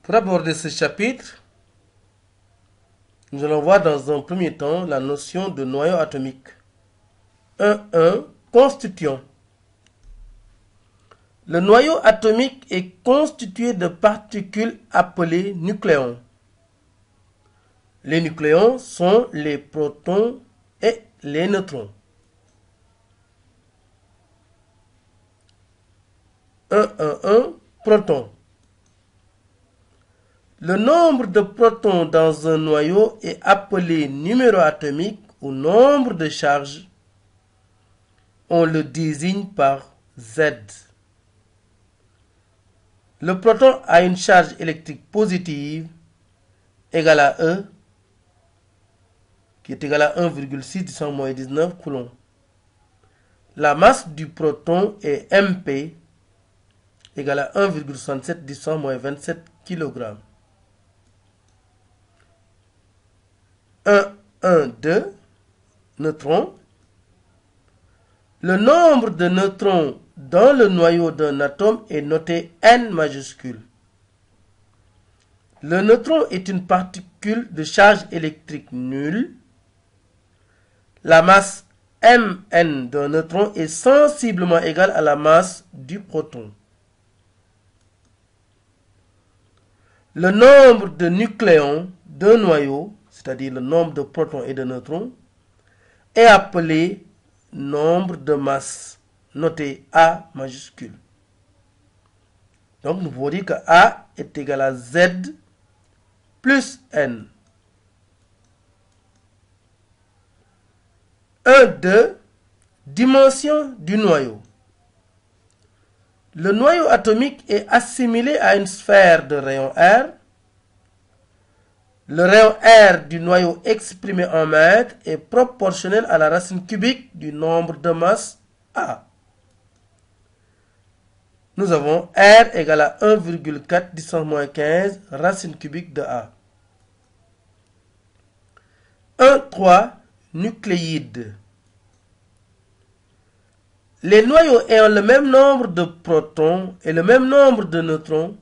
Pour aborder ce chapitre, nous allons voir dans un premier temps la notion de noyau atomique. 1.1. Constituant. Le noyau atomique est constitué de particules appelées nucléons. Les nucléons sont les protons et les neutrons. 1.1.1. Protons. Le nombre de protons dans un noyau est appelé numéro atomique ou nombre de charges. On le désigne par Z. Le proton a une charge électrique positive égale à E, qui est égale à 1,6 × 10⁻19 coulombs. La masse du proton est MP, égale à 1,67 × 10⁻27 kg. 1.1.2. Neutrons. Le nombre de neutrons dans le noyau d'un atome est noté N majuscule. Le neutron est une particule de charge électrique nulle. La masse Mn d'un neutron est sensiblement égale à la masse du proton. Le nombre de nucléons d'un noyau, c'est-à-dire le nombre de protons et de neutrons, est appelé nombre de masse, noté A majuscule. Donc nous pouvons dire que A est égal à Z plus N. 1.2. Dimension du noyau. Le noyau atomique est assimilé à une sphère de rayon R. Le rayon R du noyau exprimé en mètres est proportionnel à la racine cubique du nombre de masse A. Nous avons R égale à 1,4 × 10⁻15 racine cubique de A. 1.3. Nucléides. Les noyaux ayant le même nombre de protons et le même nombre de neutrons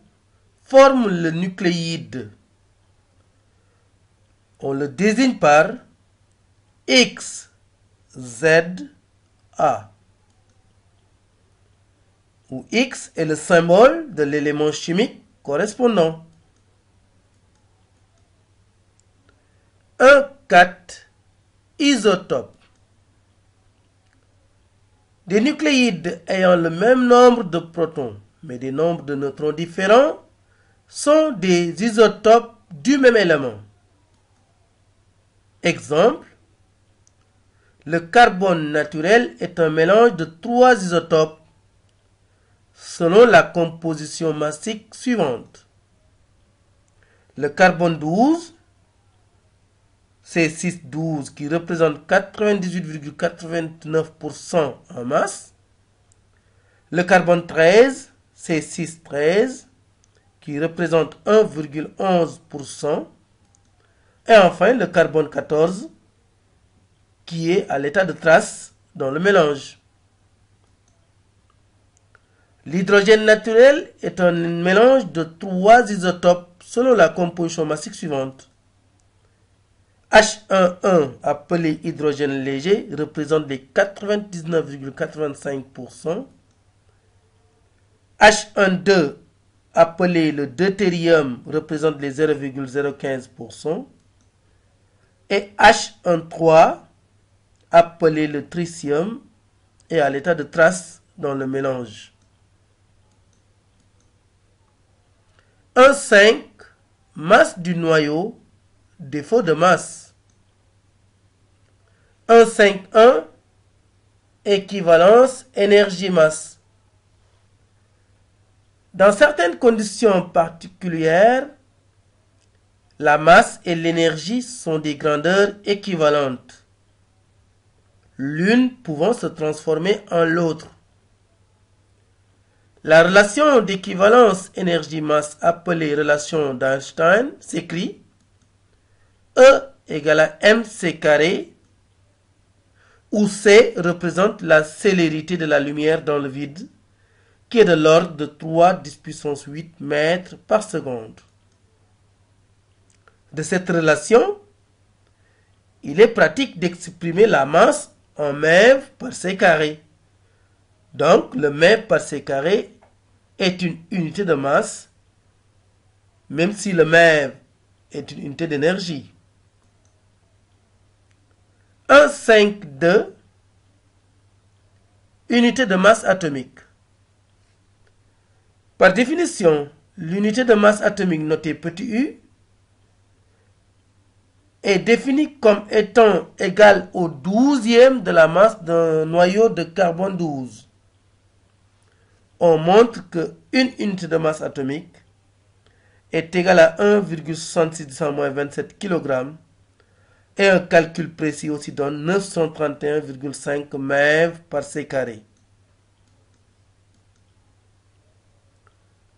forment le nucléide. On le désigne par X, Z, A, où X est le symbole de l'élément chimique correspondant. 1.4. Isotopes. Des nucléides ayant le même nombre de protons mais des nombres de neutrons différents sont des isotopes du même élément. Exemple, le carbone naturel est un mélange de 3 isotopes selon la composition massique suivante. Le carbone 12, C612 qui représente 98,89% en masse. Le carbone 13, C613 qui représente 1,11%. Et enfin, le carbone 14, qui est à l'état de trace dans le mélange. L'hydrogène naturel est un mélange de 3 isotopes selon la composition massique suivante. H11, appelé hydrogène léger, représente les 99,85%. H12, appelé le deutérium, représente les 0,015%. Et H13, appelé le tritium, est à l'état de trace dans le mélange. 1.5. Masse du noyau, défaut de masse. 1.5.1. Équivalence énergie-masse. Dans certaines conditions particulières, la masse et l'énergie sont des grandeurs équivalentes, l'une pouvant se transformer en l'autre. La relation d'équivalence énergie-masse appelée relation d'Einstein s'écrit E égale à mc carré, où c représente la célérité de la lumière dans le vide, qui est de l'ordre de 3 × 10⁻8 mètres par seconde. de cette relation, il est pratique d'exprimer la masse en MeV par C carré. Donc, le MeV par C carré est une unité de masse, même si le MeV est une unité d'énergie. 1,5,2, unité de masse atomique. Par définition, l'unité de masse atomique notée petit u est définie comme étant égale au 12e de la masse d'un noyau de carbone 12. On montre que une unité de masse atomique est égale à 1,66 × 10⁻27 kg et un calcul précis aussi donne 931,5 MeV par C carré.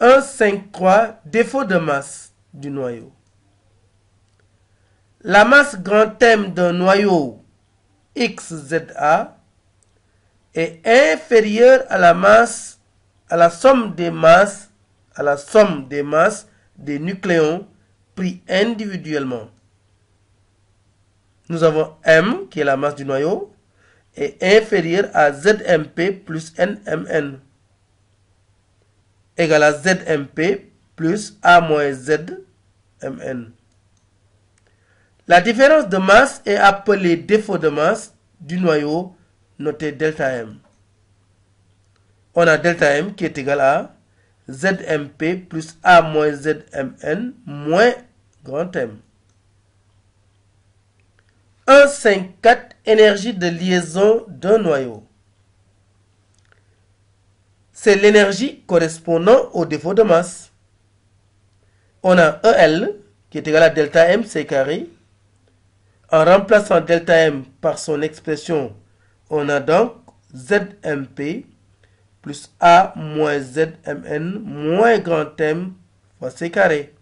1,5,3 défaut de masse du noyau. La masse grand M d'un noyau XZA est inférieure à la somme des masses des nucléons pris individuellement. Nous avons M, qui est la masse du noyau, est inférieure à ZMP plus NMN, égale à ZMP plus A moins ZMN. La différence de masse est appelée défaut de masse du noyau, noté ΔM. On a ΔM qui est égal à ZMP plus A moins ZMN moins grand M. 1,5,4 énergie de liaison d'un noyau. C'est l'énergie correspondant au défaut de masse. On a EL qui est égal à delta M C carré. En remplaçant delta M par son expression, on a donc ZMP plus A moins ZMN moins grand M fois C carré.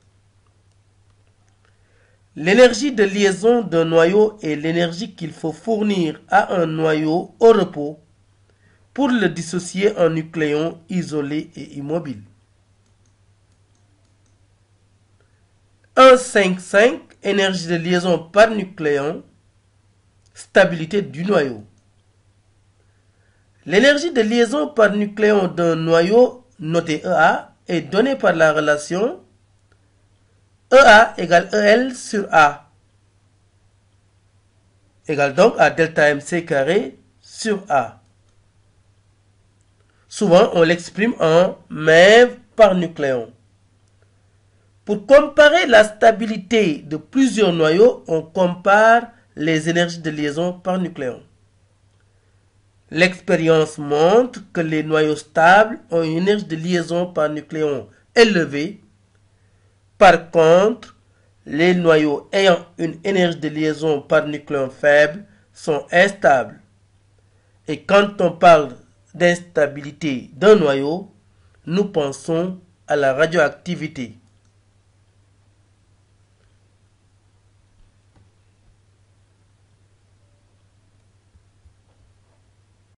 L'énergie de liaison d'un noyau est l'énergie qu'il faut fournir à un noyau au repos pour le dissocier en nucléons isolés et immobiles. 1,5,5 énergie de liaison par nucléon, stabilité du noyau. L'énergie de liaison par nucléon d'un noyau noté EA est donnée par la relation EA égale EL sur A, égale donc à delta MC carré sur A. Souvent, on l'exprime en MeV par nucléon. Pour comparer la stabilité de plusieurs noyaux, on compare les énergies de liaison par nucléon. L'expérience montre que les noyaux stables ont une énergie de liaison par nucléon élevée. Par contre, les noyaux ayant une énergie de liaison par nucléon faible sont instables. Et quand on parle d'instabilité d'un noyau, nous pensons à la radioactivité.